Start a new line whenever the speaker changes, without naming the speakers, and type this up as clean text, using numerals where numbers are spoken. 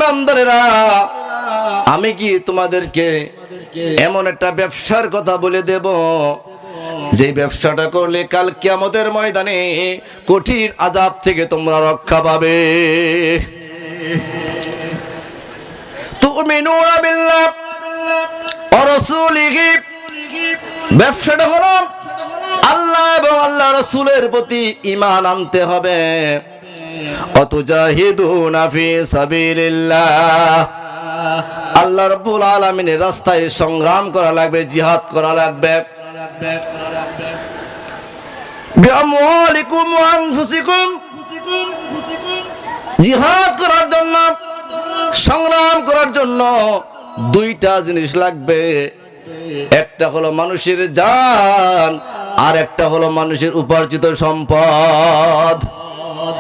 ইমানদারেরা, আমি কি তোমাদেরকে এমন একটা ব্যবসার কথা বলে দেব যে ব্যবসাটা করলে কাল কিয়ামতের ময়দানে কঠিন আযাব থেকে তোমরা রক্ষা পাবে। তুমিনুনা বিল্লাহ ওয়া রাসূলিহি, ব্যবসাটা হলো আল্লাহ এবং আল্লাহ রাসূলের প্রতি ঈমান আনতে হবে। অতুজাহিদুনা ফি সাবিলিল্লাহ, আল্লাহ রাব্বুল আলামিনের রাস্তায় সংগ্রাম করা লাগবে, জিহাদ করা লাগবে। বিআমওয়ালিকুম ওয়া আনফুসিকুম, জিহাদ করার জন্য, সংগ্রাম করার জন্য দুইটা জিনিস লাগবে। একটা হলো মানুষের জান, আর একটা হলো মানুষের উপার্জিত সম্পদ।